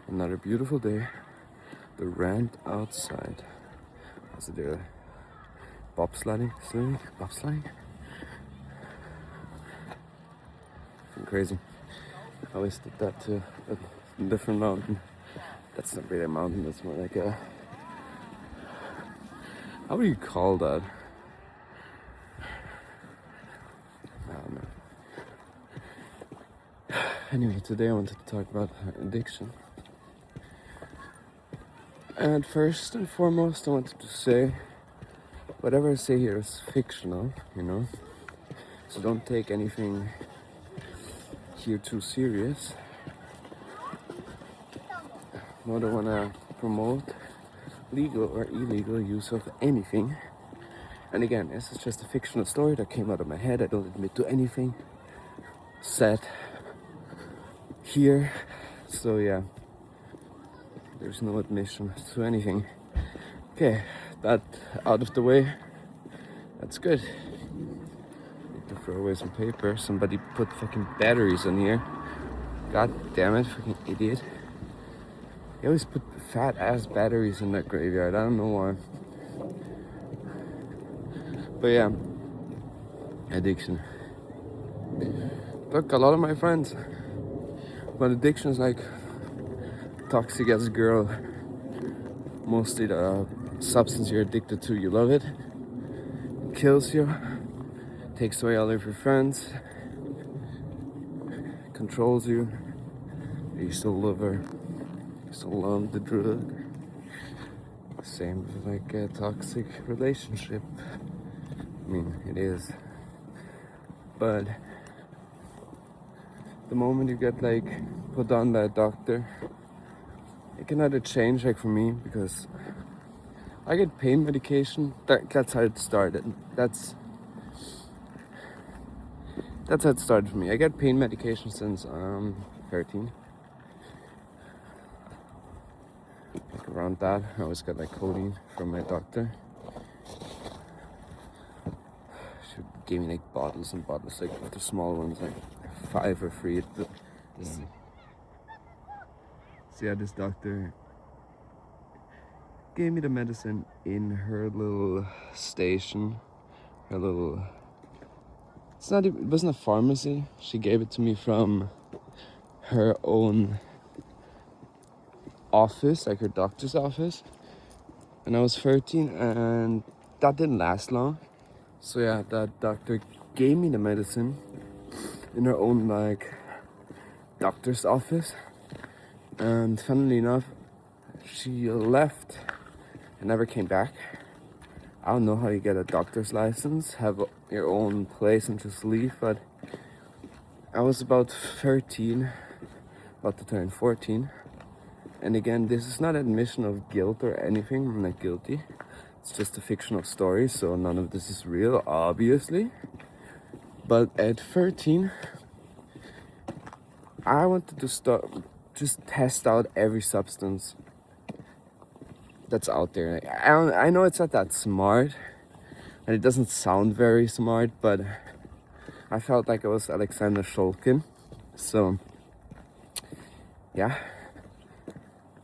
Another beautiful day. The rant outside. Also the bobsledding, bobsledding. Crazy. I always did that to a different mountain. That's not really a mountain. That's more like a. How do you call that? I don't know. Anyway, today I wanted to talk about addiction. And first and foremost, I wanted to say, whatever I say here is fictional, you know? So don't take anything here too serious. Nor do I want to promote legal or illegal use of anything. And again, this is just a fictional story that came out of my head. I don't admit to anything said here. So yeah, there's no admission to anything. Okay, that out of the way. That's good. Need to throw away some paper. Somebody put fucking batteries in here. God damn it, fucking idiot. They always put fat ass batteries in that graveyard. I don't know why. But yeah, addiction. Look, a lot of my friends. But addiction is like toxic as a girl. Mostly the substance you're addicted to, you love it. It kills you. Takes away all of your friends. Controls you. You still love her. You still love the drug. Same with like a toxic relationship. I mean, it is. But the moment you get like put on by a doctor, it can either change, like for me, because I get pain medication. That's how it started. That's how it started for me. I get pain medication since 13. Like around that, I always got like codeine from my doctor. She gave me like bottles and bottles, like the small ones, like 5 or 3. So yeah, this doctor gave me the medicine in her little station, her little. It wasn't a pharmacy. She gave it to me from her own office, like her doctor's office. And I was 13, and that didn't last long. So yeah, that doctor gave me the medicine in her own like doctor's office. And funnily enough, she left and never came back. I don't know how you get a doctor's license, have your own place and just leave, but I was about 13, about to turn 14. And again, this is not admission of guilt or anything. I'm not guilty. It's just a fictional story, so none of this is real, obviously. But at 13, I wanted to just test out every substance that's out there. I know it's not that smart, and it doesn't sound very smart, but I felt like I was Alexander Shulkin. So, yeah.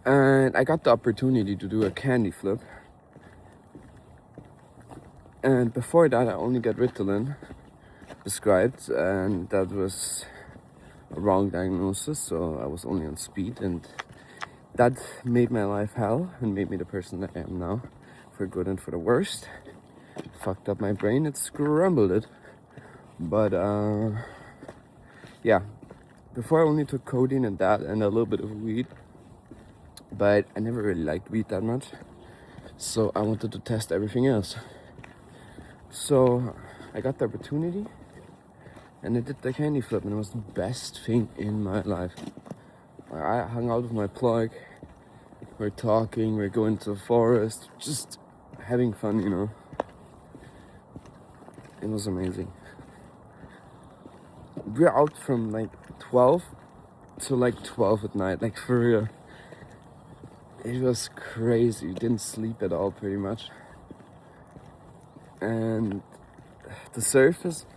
And I got the opportunity to do a candy flip. And before that, I only got Ritalin prescribed, and that was a wrong diagnosis, so I was only on speed, and that made my life hell and made me the person that I am now, for good and for the worst. Fucked up my brain, it scrambled it. But yeah, before I only took codeine and that and a little bit of weed, but I never really liked weed that much, so I wanted to test everything else. So I got the opportunity and I did the candy flip, and it was the best thing in my life. I hung out with my plug, we're talking, we're going to the forest, just having fun, you know. It was amazing. We're out from like 12 to like 12 at night, like for real. It was crazy. Didn't sleep at all, pretty much. And the surface,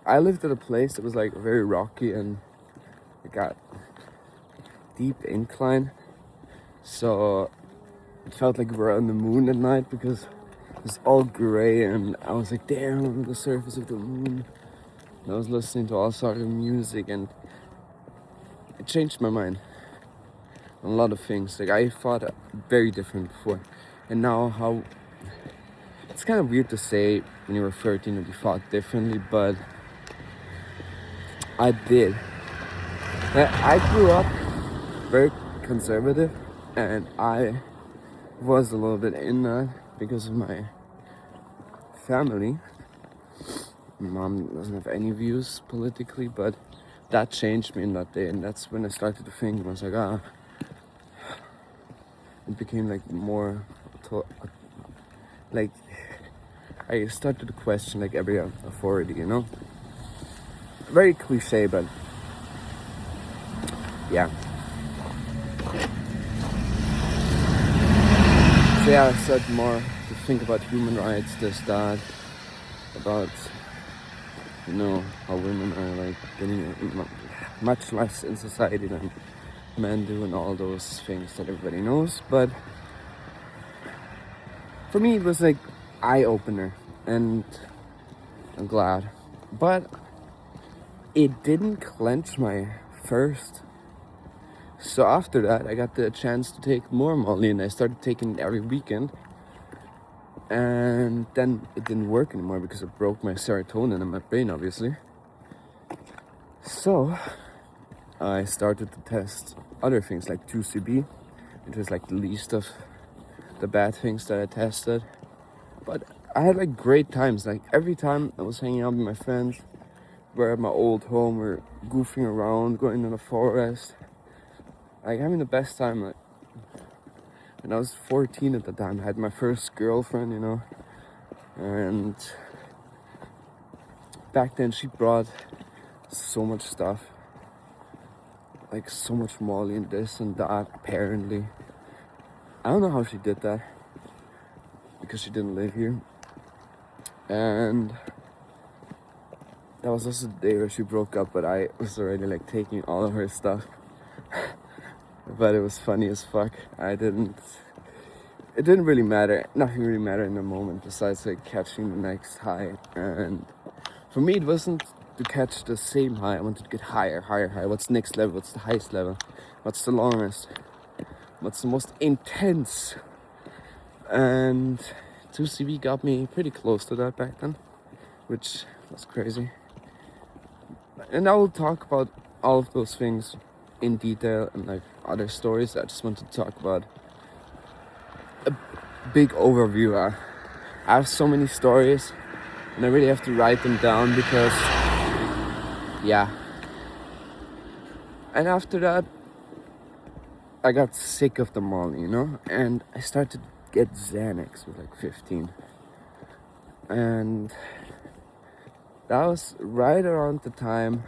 I lived at a place that was like very rocky, and deep incline, so it felt like we were on the moon at night because it was all gray, and I was like, damn, I'm on the surface of the moon. And I was listening to all sorts of music, and it changed my mind on a lot of things. Like, I thought very different before, and now how it's kind of weird to say when you were 13 that you thought differently, but I did. I grew up very conservative, and I was a little bit in that because of my family. My mom doesn't have any views politically, but that changed me in that day, and that's when I started to think. I was like, it became like more, like I started to question like every authority, you know. Very cliche, but yeah. So yeah, I started more to think about human rights, this, that, about, you know, how women are like getting much less in society than men do, and all those things that everybody knows. But for me, it was like eye-opener, and I'm glad. But it didn't clench my thirst. So after that, I got the chance to take more Molly, and I started taking it every weekend. And then it didn't work anymore because it broke my serotonin in my brain, obviously. So I started to test other things like 2CB, which was like the least of the bad things that I tested. But I had like great times. Like every time I was hanging out with my friends, we're at my old home, we're goofing around, going in the forest, like having the best time. Like when I was 14 at the time, I had my first girlfriend, you know, and back then she brought so much stuff, like so much Molly and this and that. Apparently, I don't know how she did that because she didn't live here, and that was also the day where she broke up. But I was already like taking all of her stuff. But it was funny as fuck. It didn't really matter. Nothing really mattered in the moment besides like catching the next high. And for me, it wasn't to catch the same high. I wanted to get higher. What's the next level? What's the highest level? What's the longest? What's the most intense? And 2CB got me pretty close to that back then, which was crazy. And I will talk about all of those things in detail and like other stories. I just want to talk about a big overview. I have so many stories, and I really have to write them down because, yeah. And after that, I got sick of the Molly, you know, and I started to get Xanax with like 15, and that was right around the time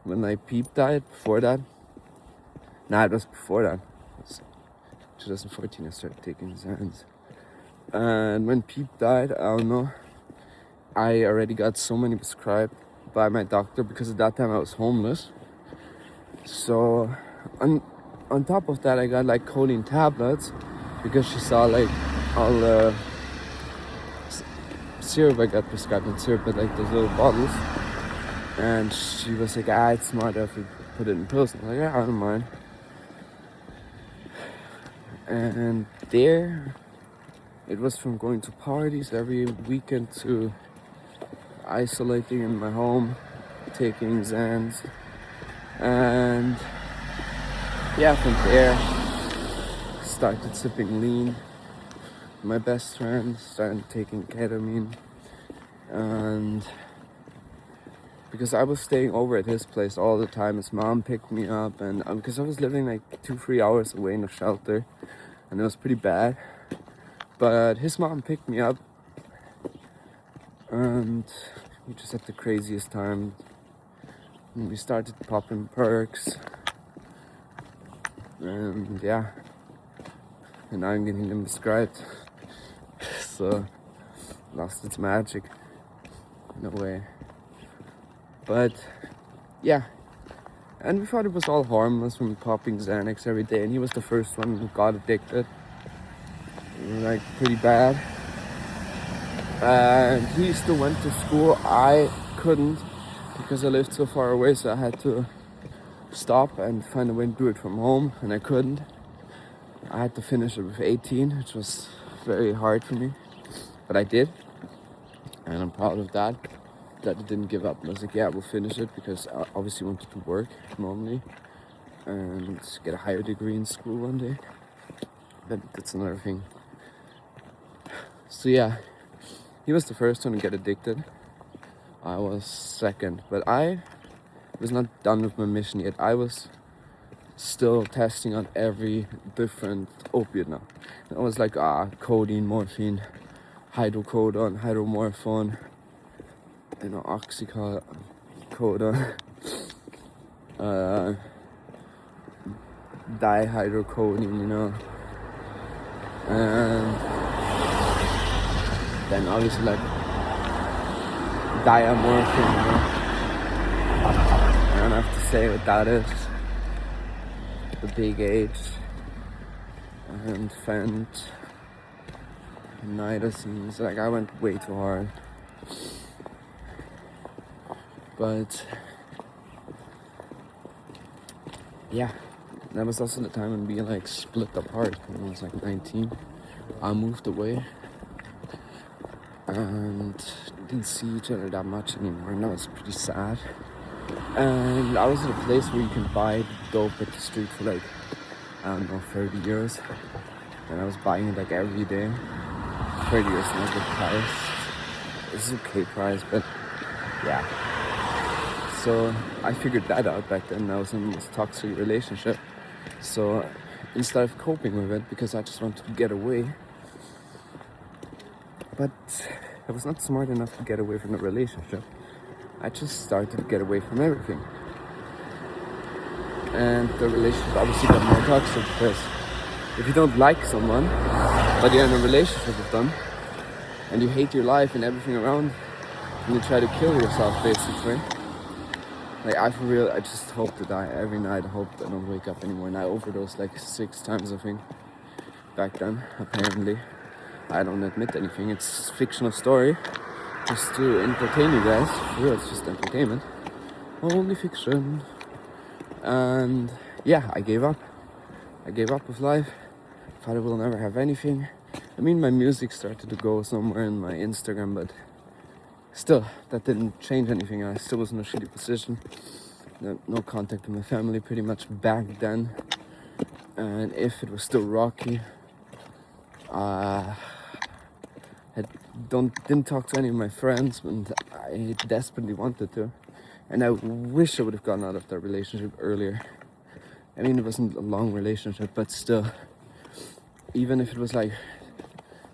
when my Peep died. Before that, nah, it was before that. It was 2014. I started taking Xanax, and when Peep died, I don't know, I already got so many prescribed by my doctor because at that time I was homeless. So on top of that, I got like codeine tablets because she saw like all the syrup I got prescribed, not syrup, but like those little bottles. And she was like, it's smarter if we put it in pills. I'm like, yeah, I don't mind. And there, it was from going to parties every weekend to isolating in my home, taking Xans. And yeah, from there, started sipping lean. My best friend started taking ketamine, and because I was staying over at his place all the time, his mom picked me up, and because I was living like 2-3 hours away in a shelter, and it was pretty bad. But his mom picked me up, and we just had the craziest time. And we started popping perks, and yeah, and now I'm getting them prescribed. So lost its magic in a way. But yeah, And we thought it was all harmless from popping Xanax every day, and he was the first one who got addicted, like pretty bad. And he still went to school. I couldn't because I lived so far away, so I had to stop and find a way to do it from home, and I couldn't. I had to finish it with 18, which was very hard for me, but I did, and I'm proud of that I didn't give up. I was like, yeah, we'll finish it, because I obviously wanted to work normally and get a higher degree in school one day, but that's another thing. So yeah, he was the first one to get addicted. I was second, but I was not done with my mission yet. I was still testing on every different opiate now. I was like codeine, morphine, hydrocodone, hydromorphone, oxycodone, dihydrocodone, and then obviously like diamorphine, I don't have to say what that is. The big H, and Fent, nitazines. Like, I went way too hard. But yeah, that was also the time when we like split apart. When I was like 19, I moved away and didn't see each other that much anymore, and that was pretty sad. And I was at a place where you can buy dope at the street for like, I don't know, 30 euros. And I was buying it like every day. 30 euros is not a good price. It's an okay price, but yeah. So I figured that out back then. I was in this toxic relationship. So instead of coping with it, because I just wanted to get away, but I was not smart enough to get away from the relationship, I just started to get away from everything. And the relationship obviously got more toxic, because if you don't like someone, but you're in a relationship with them, and you hate your life and everything around, and you try to kill yourself basically. Like, I just hope to die every night. I hope I don't wake up anymore. And I overdosed like 6 times, I think, back then, apparently. I don't admit anything. It's a fictional story, just to entertain you guys. For real, it's just entertainment. Only fiction. And yeah, I gave up. I gave up with life. Thought I will never have anything. I mean, my music started to go somewhere in my Instagram, but still, that didn't change anything. I still was in a shitty position. No contact with my family pretty much back then. And if it was still rocky, didn't talk to any of my friends, and I desperately wanted to. And I wish I would have gotten out of that relationship earlier. I mean, it wasn't a long relationship, but still, even if it was like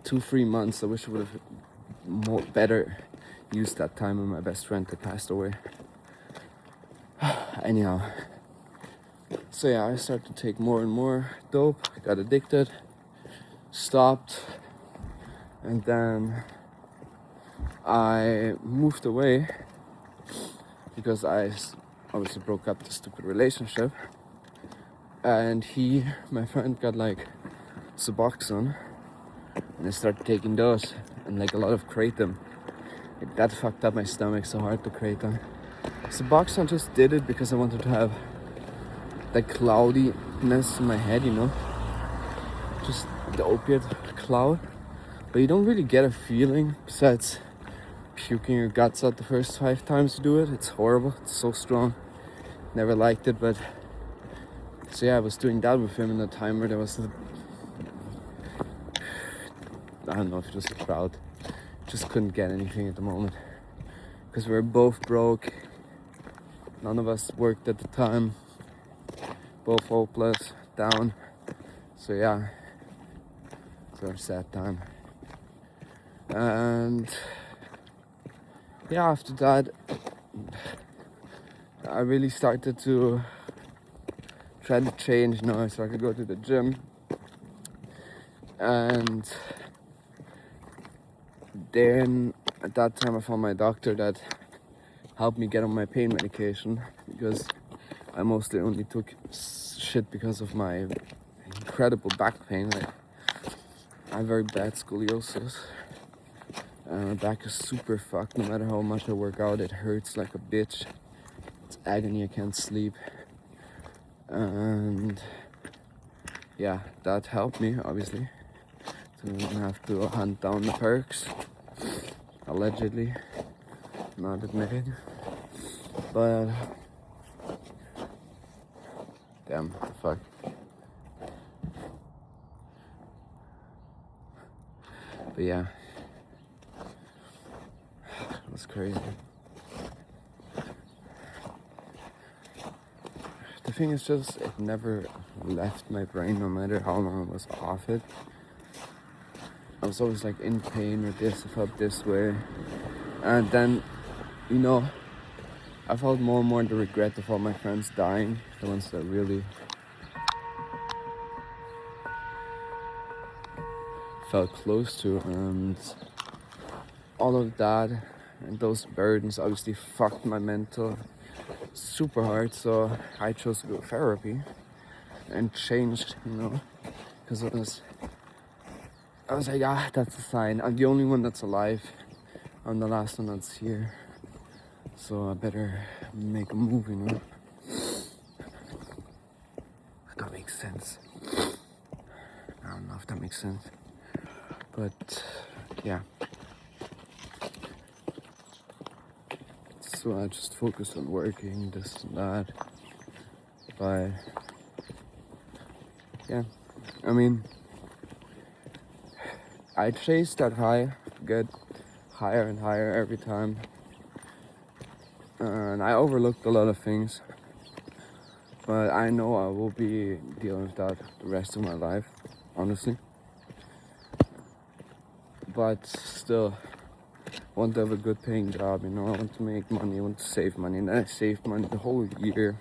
2-3 months, I wish I would have better used that time with my best friend that passed away. Anyhow, so yeah, I started to take more and more dope, got addicted, stopped, and then I moved away because I obviously broke up the stupid relationship, and my friend, got like Suboxone, and I started taking those, and like a lot of Kratom. That fucked up my stomach so hard, the Kratom. Suboxone just did it because I wanted to have that cloudiness in my head, just the opiate cloud. But you don't really get a feeling besides puking your guts out the first 5 times you do it. It's horrible. It's so strong. Never liked it, but so yeah, I was doing that with him in a time where there was I don't know if it was a crowd. Just couldn't get anything at the moment because we were both broke. None of us worked at the time. Both hopeless, down. So yeah, it's a sad time. And yeah, after that, I really started to try to change. I started to go to the gym, and then at that time I found my doctor that helped me get on my pain medication, because I mostly only took shit because of my incredible back pain. Like, I have very bad scoliosis. My back is super fucked. No matter how much I work out, it hurts like a bitch. It's agony. I can't sleep. And yeah, that helped me obviously. So I don't have to hunt down the perks. Allegedly, not admitted. But damn, what the fuck. But yeah, it was crazy. The thing is just, it never left my brain no matter how long I was off it. I was always like in pain or this, I felt this way. And then, you know, I felt more and more the regret of all my friends dying, the ones that really felt close to, and all of that and those burdens obviously fucked my mental super hard. So I chose to go to therapy and changed, you know, because I was like, that's a sign. I'm the only one that's alive. I'm the last one that's here. So I better make a move, you know. That makes sense. I don't know if that makes sense. But yeah. So I just focused on working, this and that. But yeah, I mean, I chased that high, get higher and higher every time. And I overlooked a lot of things. But I know I will be dealing with that the rest of my life, honestly. But still, I want to have a good paying job, you know. I want to make money, I want to save money. And I saved money the whole year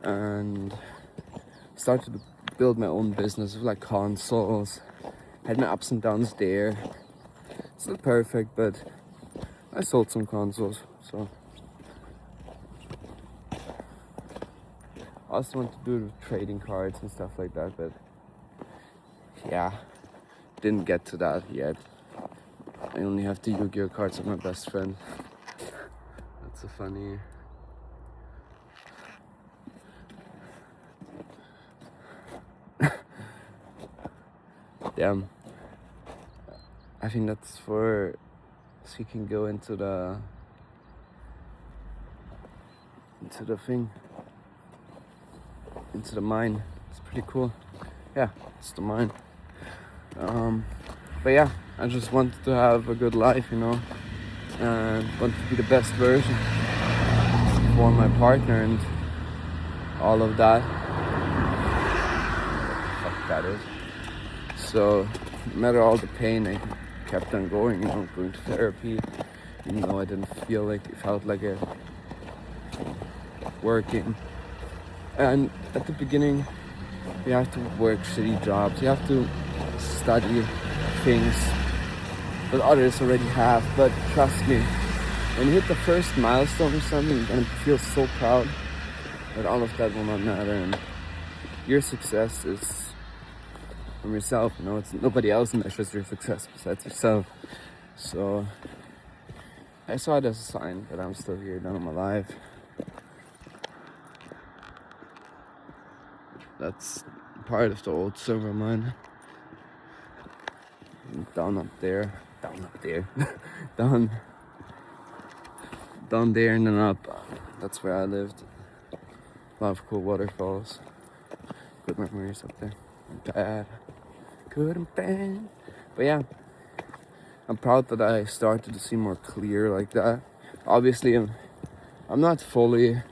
and started to build my own business with like consoles. Had my ups and downs there. It's not perfect, but I sold some consoles, so. I also want to do trading cards and stuff like that, but yeah, didn't get to that yet. I only have the Yu-Gi-Oh cards with my best friend. That's so funny. Damn. I think that's so you can go into the thing. Into the mine. It's pretty cool. Yeah, it's the mine. But yeah, I just wanted to have a good life, you know, and want to be the best version for my partner and all of that. Fuck that is. So, no matter all the pain, I kept on going, you know, going to therapy, even though I didn't feel like it felt like it working. And at the beginning, you have to work shitty jobs. You have to study things that others already have. But trust me, when you hit the first milestone or something, you're gonna feel so proud that all of that will not matter. And your success is from yourself. You know, it's nobody else measures your success besides yourself. So I saw it as a sign that I'm still here, that I'm alive. That's part of the old silver mine. Down up there, down there and then up. That's where I lived. A lot of cool waterfalls. Good memories up there. Bad. Good and bad. But yeah, I'm proud that I started to see more clear like that. Obviously, I'm not fully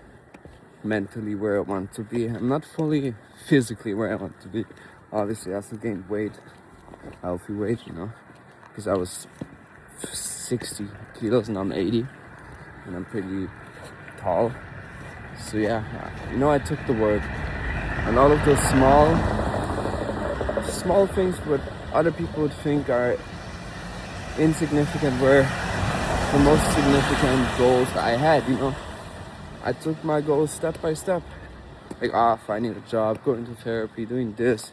mentally where I want to be. I'm not fully physically where I want to be. Obviously, I still gained weight, healthy weight, you know, because I was 60 kilos and I'm 80, and I'm pretty tall. So yeah, you know, I took the work, and all of those small things what other people would think are insignificant were the most significant goals I had, you know. I took my goals step by step. Like, finding a job, going to therapy, doing this,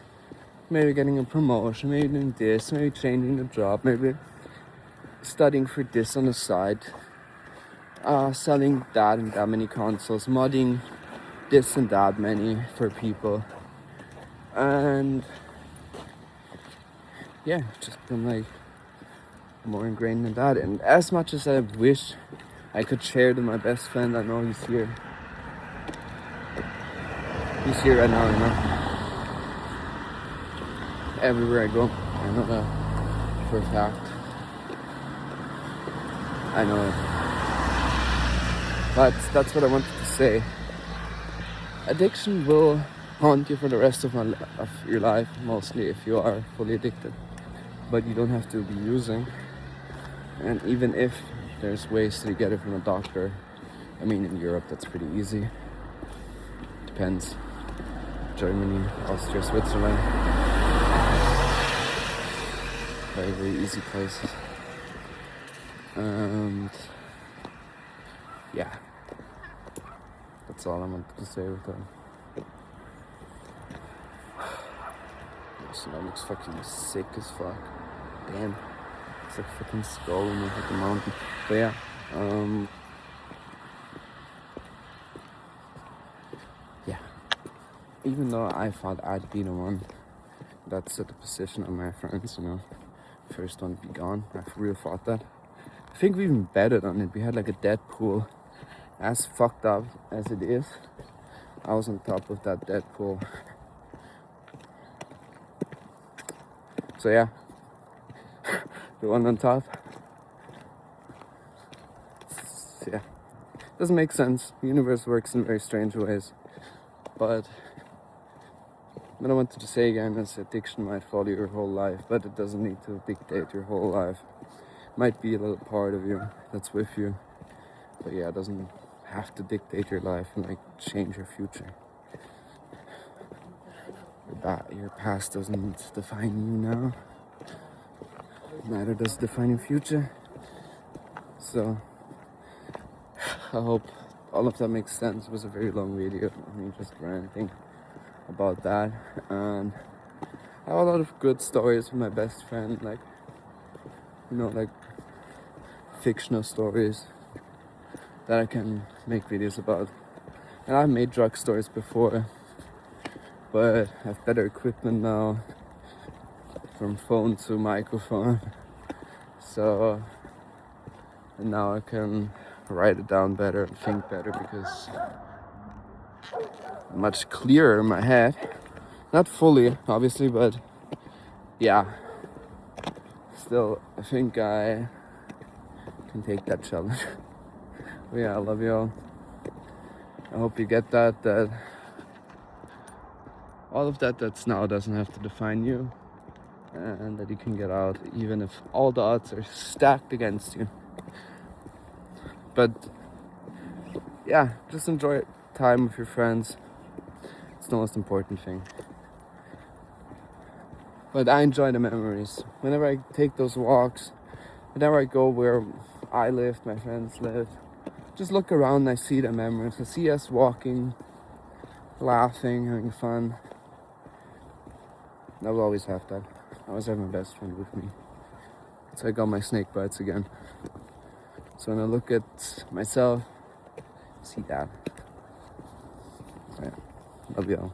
maybe getting a promotion, maybe doing this, maybe changing the job, maybe studying for this on the side, selling that and that many consoles, modding this and that many for people, and yeah, just been like more ingrained in that. And as much as I wish I could share to my best friend, I know he's here. He's here right now, you know. Everywhere I go, I know that for a fact. I know it. But that's what I wanted to say. Addiction will haunt you for the rest of your life, mostly if you are fully addicted. But you don't have to be using. And even if there's ways to get it from a doctor, I mean, in Europe that's pretty easy. Depends. Germany, Austria, Switzerland. Very, very easy places. And yeah, that's all I wanted to say with that. So that looks fucking sick as fuck. Damn. It's like fucking skull when you hit the mountain. But yeah, yeah. Even though I thought I'd be the one that set the position on my friends, you know, first one to be gone. I really thought that. I think we even betted on it. We had like a dead pool. As fucked up as it is, I was on top of that dead pool. So yeah, the one on top. Yeah, doesn't make sense. The universe works in very strange ways. But what I wanted to say again is addiction might follow your whole life, but it doesn't need to dictate your whole life. It might be a little part of you that's with you. But yeah, it doesn't have to dictate your life and like change your future. Your past doesn't define you now. Neither does it define your future. So I hope all of that makes sense. It was a very long video of me just ranting about that. And I have a lot of good stories with my best friend, like, you know, like fictional stories that I can make videos about. And I've made drug stories before, but I have better equipment now, from phone to microphone. So, and now I can write it down better and think better because I'm much clearer in my head. Not fully, obviously, but yeah. Still, I think I can take that challenge. But yeah, I love y'all. I hope you get that all of that's now doesn't have to define you, and that you can get out even if all the odds are stacked against you. But yeah, just enjoy time with your friends. It's the most important thing. But I enjoy the memories. Whenever I take those walks, whenever I go where I lived, my friends lived, just look around and I see the memories. I see us walking, laughing, having fun. I will always have that. I always have my best friend with me. So I got my snake bites again. So when I look at myself, see that. So yeah, love y'all.